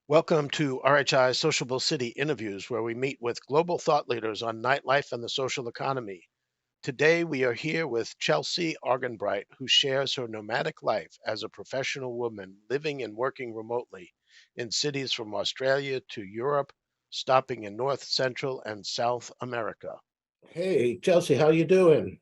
Welcome to RHI's Sociable City Interviews, where we meet with global thought leaders on nightlife and the social economy. Today, we are here with Chelsea Arganbright, who shares her nomadic life as a professional woman living and working remotely in cities from Australia to Europe, stopping in North, Central, and South America. Hey, Chelsea, how you doing?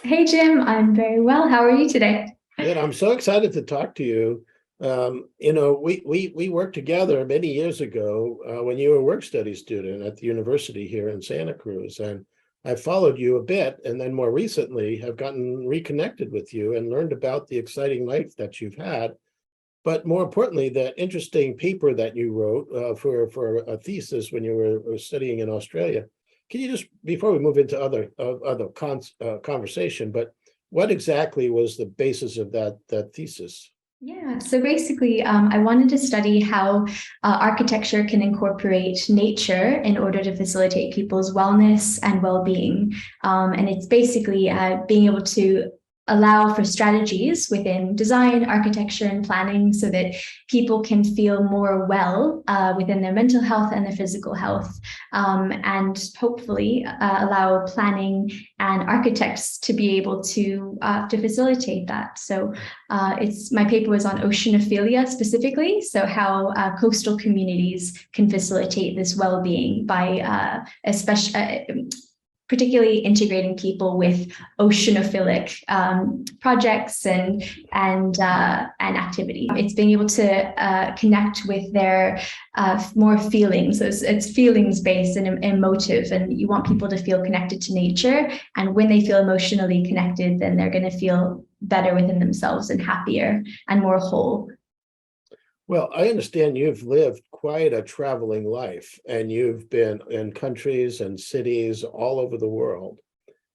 Hey Jim, I'm very well. How are you today? Good. I'm so excited to talk to you. We worked together many years ago when you were a work study student at the university here in Santa Cruz, and I followed you a bit, and then more recently have gotten reconnected with you and learned about the exciting life that you've had. But more importantly, that interesting paper that you wrote for a thesis when you were studying in Australia. Can you just, before we move into other conversation, but what exactly was the basis of that thesis? Yeah, so basically, I wanted to study how architecture can incorporate nature in order to facilitate people's wellness and well-being. And it's basically being able to allow for strategies within design, architecture, and planning so that people can feel more well within their mental health and their physical health, and hopefully allow planning and architects to be able to facilitate that. So my paper was on oceanophilia specifically, so how coastal communities can facilitate this well-being by particularly integrating people with oceanophilic projects and activity. It's being able to connect with their more feelings. So it's feelings based and emotive, and you want people to feel connected to nature. And when they feel emotionally connected, then they're going to feel better within themselves and happier and more whole. Well, I understand you've lived quite a traveling life, and you've been in countries and cities all over the world.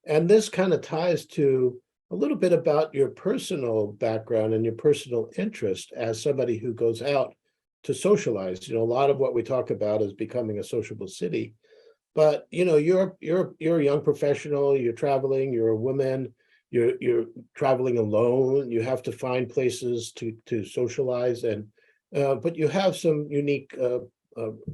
And this kind of ties to a little bit about your personal background and your personal interest as somebody who goes out to socialize. A lot of what we talk about is becoming a sociable city. But you're a young professional, you're traveling, you're a woman, you're traveling alone, you have to find places to socialize, and but you have some unique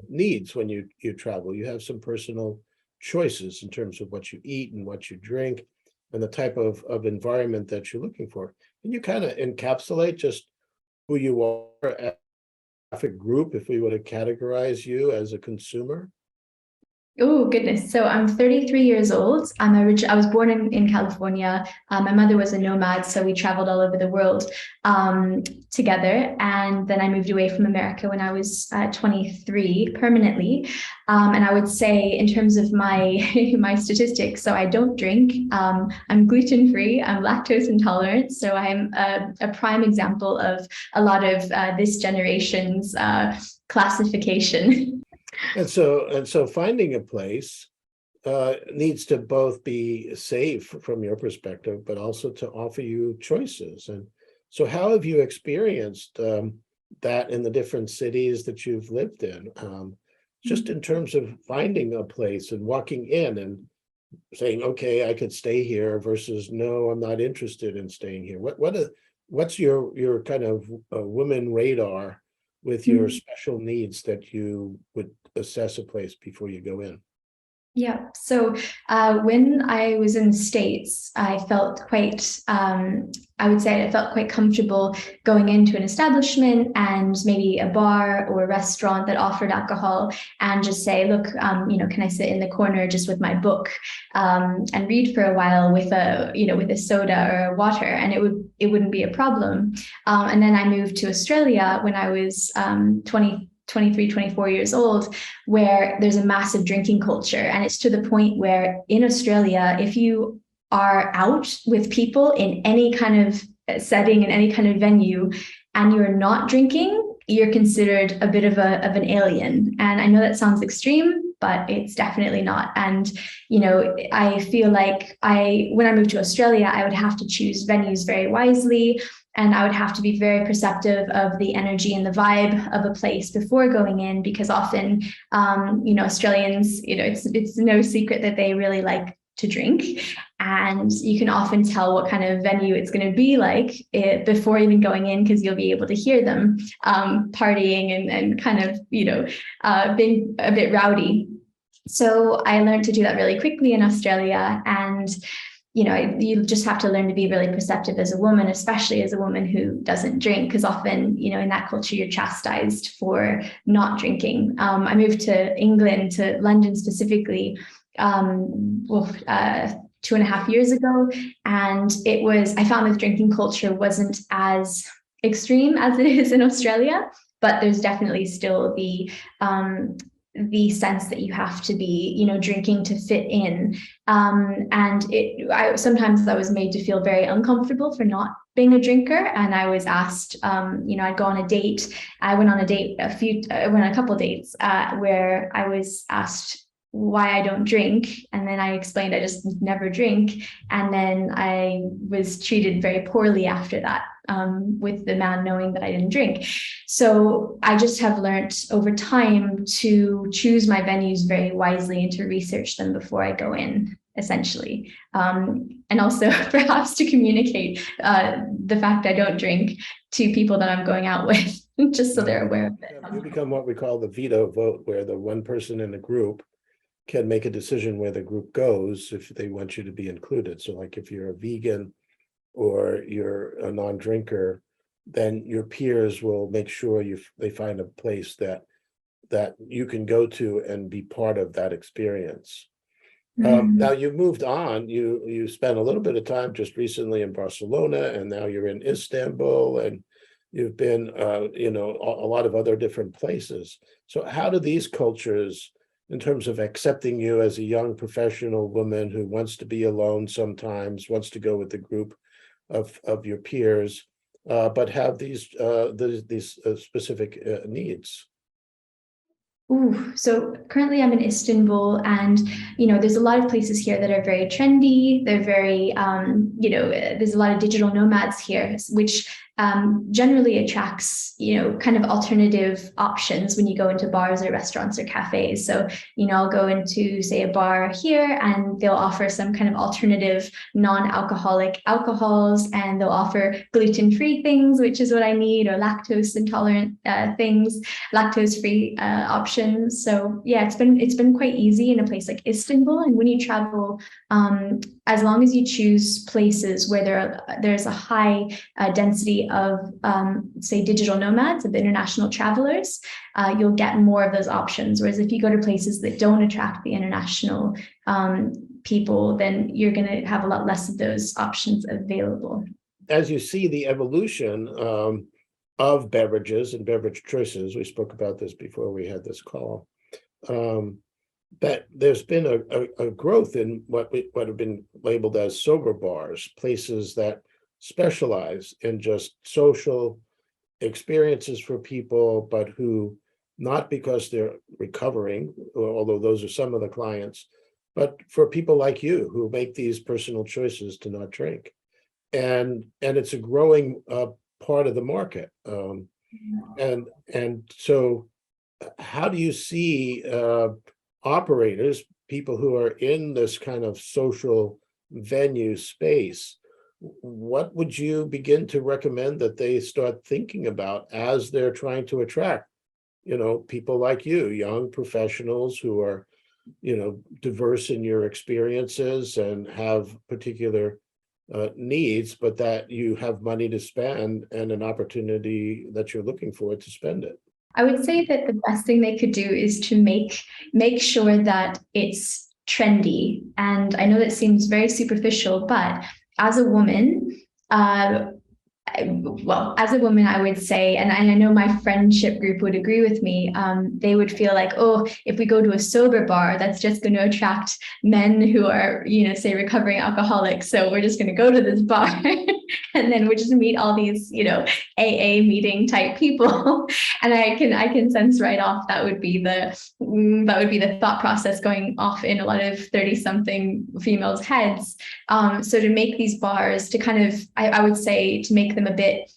needs when you travel. You have some personal choices in terms of what you eat and what you drink and the type of environment that you're looking for. Can you kind of encapsulate just who you are as a group, if we were to categorize you as a consumer? Oh, goodness. So I'm 33 years old. I was born in California. My mother was a nomad, so we traveled all over the world together. And then I moved away from America when I was 23 permanently. And I would say in terms of my my statistics, so I don't drink. I'm gluten-free. I'm lactose intolerant. So I'm a prime example of a lot of this generation's classification. And so finding a place needs to both be safe from your perspective, but also to offer you choices. And so how have you experienced that in the different cities that you've lived in? Just in terms of finding a place and walking in and saying, okay, I could stay here versus no, I'm not interested in staying here. What's your kind of women radar with your special needs that you would assess a place before you go in? Yeah. So when I was in the States, I felt quite, I would say I felt quite comfortable going into an establishment and maybe a bar or a restaurant that offered alcohol and just say, look, can I sit in the corner just with my book and read for a while with with a soda or a water, and it wouldn't be a problem. And then I moved to Australia when I was 23, 24 years old, where there's a massive drinking culture. And it's to the point where in Australia, if you are out with people in any kind of setting, in any kind of venue, and you're not drinking, you're considered a bit of an alien. And I know that sounds extreme, but it's definitely not. And, I feel like when I moved to Australia, I would have to choose venues very wisely. And I would have to be very perceptive of the energy and the vibe of a place before going in, because often, Australians, it's no secret that they really like to drink. And you can often tell what kind of venue it's going to be like before even going in, because you'll be able to hear them partying and kind of, being a bit rowdy. So I learned to do that really quickly in Australia. And you just have to learn to be really perceptive as a woman, especially as a woman who doesn't drink, because often, in that culture, you're chastised for not drinking. I moved to England, to London specifically, 2.5 years ago. And I found the drinking culture wasn't as extreme as it is in Australia, but there's definitely still the sense that you have to be, drinking to fit in. Sometimes I was made to feel very uncomfortable for not being a drinker. And I was asked, I'd go on a date. I went on a date a couple of dates where I was asked why I don't drink. And then I explained I just never drink. And then I was treated very poorly after that, with the man knowing that I didn't drink. So I just have learned over time to choose my venues very wisely and to research them before I go in, essentially. And also perhaps to communicate the fact I don't drink to people that I'm going out with, just so they're aware of it. You become what we call the veto vote, where the one person in the group can make a decision where the group goes if they want you to be included. So like if you're a vegan or you're a non-drinker, then your peers will make sure they find a place that you can go to and be part of that experience. Now you moved on, you spent a little bit of time just recently in Barcelona, and now you're in Istanbul, and you've been a lot of other different places. So how do these cultures, in terms of accepting you as a young professional woman who wants to be alone sometimes, wants to go with the group of your peers, but have these specific needs? Ooh, so currently I'm in Istanbul, and there's a lot of places here that are very trendy. They're very there's a lot of digital nomads here, which generally attracts kind of alternative options when you go into bars or restaurants or cafes. So I'll go into, say, a bar here, and they'll offer some kind of alternative non-alcoholic alcohols, and they'll offer gluten-free things, which is what I need, or lactose intolerant things, lactose-free options. So yeah, it's been quite easy in a place like Istanbul. And when you travel, as long as you choose places where there's a high density of, say, digital nomads, of international travelers, you'll get more of those options. Whereas if you go to places that don't attract the international people, then you're going to have a lot less of those options available. As you see the evolution of beverages and beverage choices, we spoke about this before we had this call, that there's been a growth in what have been labeled as sober bars, places that specialize in just social experiences for people, but who, not because they're recovering, although those are some of the clients, but for people like you who make these personal choices to not drink. And it's a growing part of the market. And so how do you see operators, people who are in this kind of social venue space, what would you begin to recommend that they start thinking about as they're trying to attract, people like you, young professionals who are, diverse in your experiences and have particular needs, but that you have money to spend and an opportunity that you're looking for to spend it? I would say that the best thing they could do is to make sure that it's trendy. And I know that seems very superficial, but as a woman, I would say, and I know my friendship group would agree with me, they would feel like, oh, if we go to a sober bar, that's just going to attract men who are, say, recovering alcoholics. So we're just going to go to this bar and then we just meet all these, AA meeting type people. And I can sense right off that would be the thought process going off in a lot of 30-something females' heads. So to make these bars, to kind of, I would say, to make them a bit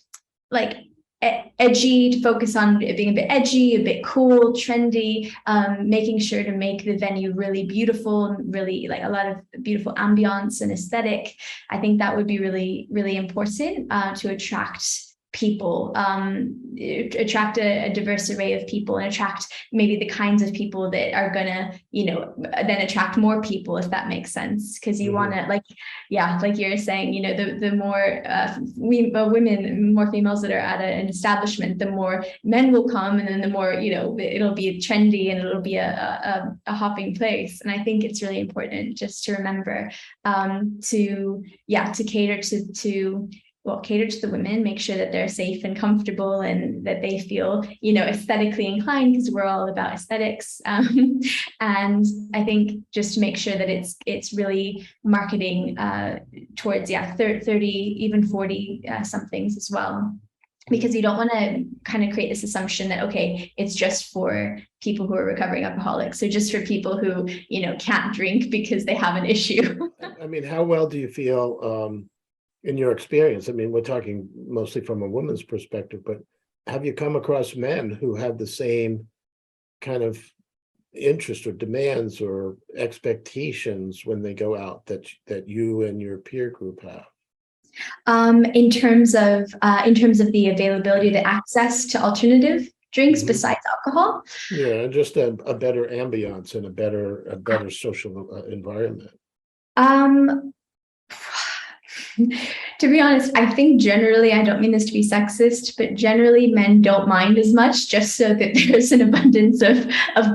like edgy, to focus on it being a bit edgy, a bit cool, trendy, making sure to make the venue really beautiful, really like a lot of beautiful ambiance and aesthetic. I think that would be really, really important to attract people, attract a diverse array of people, and attract maybe the kinds of people that are gonna, then attract more people, if that makes sense. Because you want to, like you're saying, the more women, more females that are at an establishment, the more men will come, and then the more, it'll be trendy and it'll be a hopping place. And I think it's really important just to remember to cater cater to the women, make sure that they're safe and comfortable and that they feel, aesthetically inclined, because we're all about aesthetics. And I think just to make sure that it's really marketing towards 30, even 40 somethings as well. Because you don't want to kind of create this assumption that, okay, it's just for people who are recovering alcoholics. So just for people who, can't drink because they have an issue. I mean, how well do you feel in your experience? I mean, we're talking mostly from a woman's perspective, but have you come across men who have the same kind of interest or demands or expectations when they go out that you and your peer group have? In terms of the availability, the access to alternative drinks besides alcohol? Yeah, just a better ambiance and a better social environment. To be honest, I think generally, I don't mean this to be sexist, but generally men don't mind as much, just so that there's an abundance of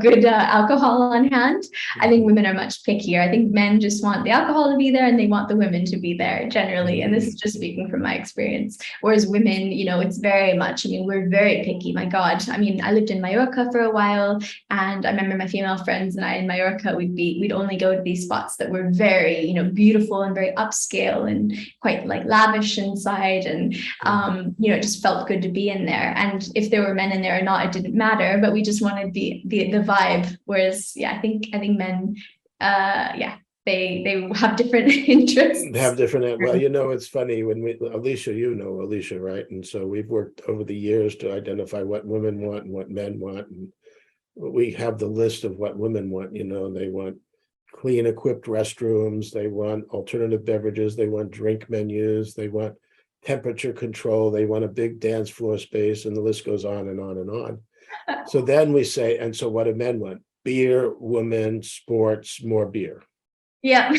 good alcohol on hand. I think women are much pickier. I think men just want the alcohol to be there and they want the women to be there generally. And this is just speaking from my experience. Whereas women, it's very much, we're very picky. My God. I lived in Mallorca for a while, and I remember my female friends and I in Mallorca, we'd only go to these spots that were very, beautiful and very upscale and quite like lavish inside, and it just felt good to be in there. And if there were men in there or not, it didn't matter, but we just wanted the vibe. Whereas I think men they have different interests. Well, it's funny when Alicia, right? And so we've worked over the years to identify what women want and what men want, and we have the list of what women want. They want clean, equipped restrooms, they want alternative beverages, they want drink menus, they want temperature control, they want a big dance floor space, and the list goes on and on and on. So then we say, and so what do men want? Beer, women, sports, more beer. Yeah.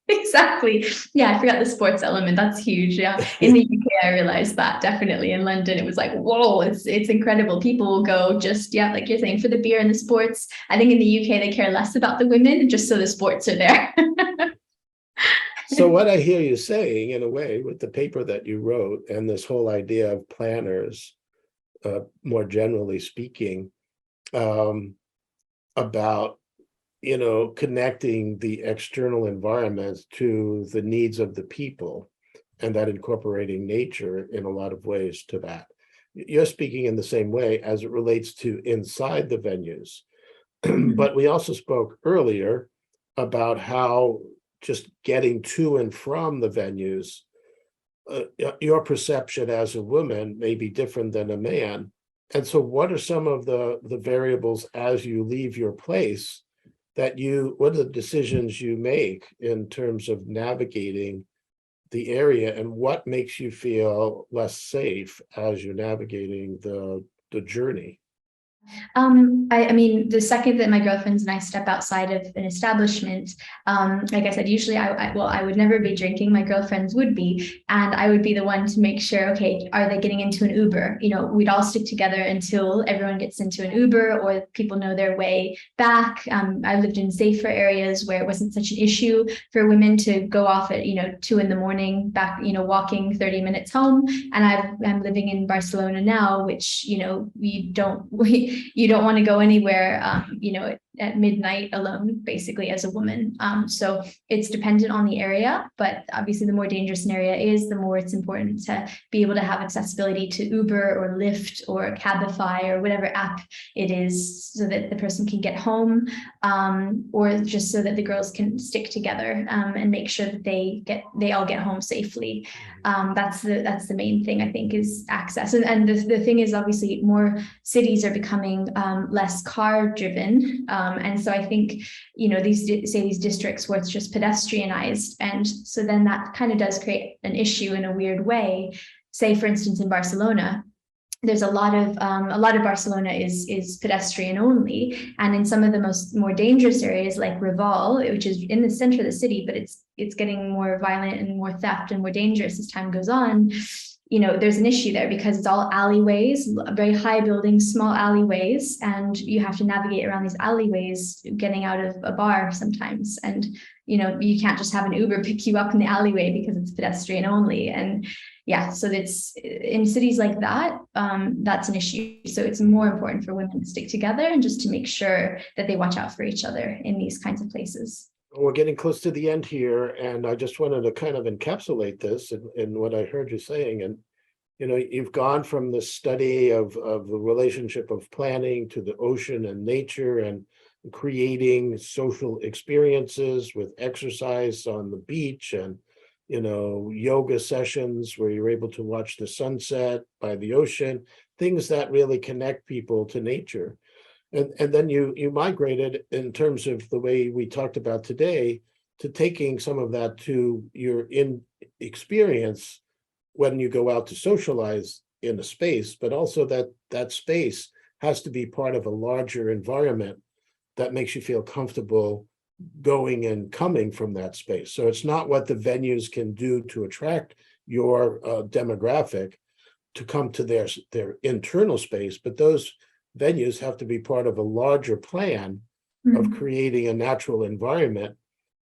Exactly. Yeah, I forgot the sports element. That's huge. Yeah. In the UK, I realized that definitely. In London, it was like, whoa, it's incredible. People will go just, like you're saying, for the beer and the sports. I think in the UK, they care less about the women, just so the sports are there. So what I hear you saying, in a way, with the paper that you wrote and this whole idea of planners, more generally speaking, about connecting the external environment to the needs of the people, and that incorporating nature in a lot of ways to that. You're speaking in the same way as it relates to inside the venues. But we also spoke earlier about how just getting to and from the venues, your perception as a woman may be different than a man. And so what are some of the variables as you leave your place what are the decisions you make in terms of navigating the area, and what makes you feel less safe as you're navigating the journey? The second that my girlfriends and I step outside of an establishment, like I said, usually I would never be drinking. My girlfriends would be, and I would be the one to make sure, okay, are they getting into an Uber? We'd all stick together until everyone gets into an Uber or people know their way back. I lived in safer areas where it wasn't such an issue for women to go off at, 2 a.m. back, walking 30 minutes home. And I'm living in Barcelona now, which, you don't want to go anywhere, at midnight alone, basically, as a woman. So it's dependent on the area, but obviously the more dangerous an area is, the more it's important to be able to have accessibility to Uber or Lyft or Cabify or whatever app it is, so that the person can get home, or just so that the girls can stick together and make sure that they all get home safely. That's the main thing, I think, is access. And the thing is, obviously, more cities are becoming less car driven. And so I think, these districts where it's just pedestrianized. And so then that kind of does create an issue in a weird way. Say, for instance, in Barcelona, there's a lot of Barcelona is pedestrian only, and in some of the more dangerous areas like Raval, which is in the center of the city, but it's getting more violent and more theft and more dangerous as time goes on. There's an issue there because it's all alleyways, very high buildings, small alleyways, and you have to navigate around these alleyways getting out of a bar sometimes. And, you can't just have an Uber pick you up in the alleyway because it's pedestrian only. And yeah, so it's in cities like that, that's an issue. So it's more important for women to stick together and just to make sure that they watch out for each other in these kinds of places. We're getting close to the end here, and I just wanted to kind of encapsulate this in what I heard you saying. And you've gone from the study of the relationship of planning to the ocean and nature and creating social experiences with exercise on the beach and yoga sessions where you're able to watch the sunset by the ocean, things that really connect people to nature. And then you migrated, in terms of the way we talked about today, to taking some of that to your experience when you go out to socialize in a space, but also that space has to be part of a larger environment that makes you feel comfortable going and coming from that space. So it's not what the venues can do to attract your demographic to come to their internal space, but those venues have to be part of a larger plan of creating a natural environment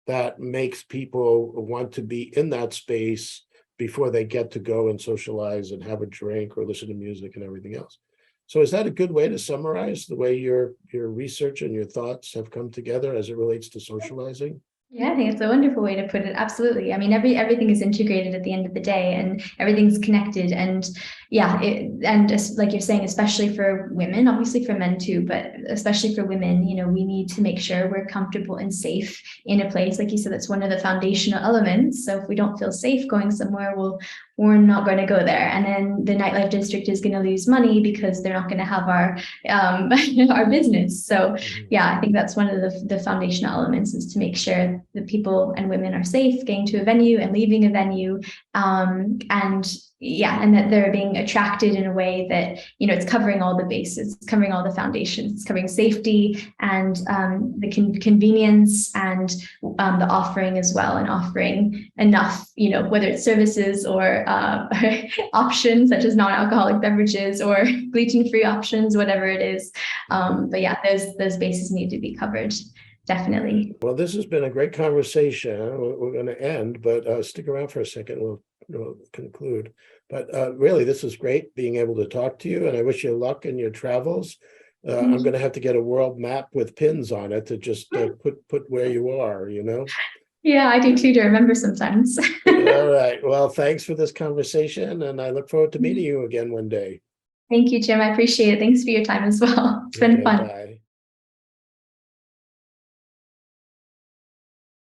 that makes people want to be in that space before they get to go and socialize and have a drink or listen to music and everything else. So is that a good way to summarize the way your research and your thoughts have come together as it relates to socializing? Yeah, I think it's a wonderful way to put it. Absolutely. I mean, everything is integrated at the end of the day, and everything's connected. And yeah, like you're saying, especially for women, obviously for men too, but especially for women, we need to make sure we're comfortable and safe in a place. Like you said, that's one of the foundational elements. So if we don't feel safe going somewhere, we're not going to go there. And then the nightlife district is going to lose money because they're not going to have our our business. So yeah, I think that's one of the foundational elements, is to make sure that people and women are safe getting to a venue and leaving a venue, and that they're being attracted in a way that, it's covering all the bases, it's covering all the foundations, it's covering safety and the convenience and the offering as well, and offering enough, whether it's services or options such as non-alcoholic beverages or gluten-free options, whatever it is. But yeah, those bases need to be covered. Definitely. Well, this has been a great conversation. We're going to end, but stick around for a second. We'll conclude. But really, this was great being able to talk to you, and I wish you luck in your travels. I'm going to have to get a world map with pins on it to just put where you are, Yeah, I do too, to remember sometimes. All right. Well, thanks for this conversation, and I look forward to meeting you again one day. Thank you, Jim. I appreciate it. Thanks for your time as well. It's been fun. Bye.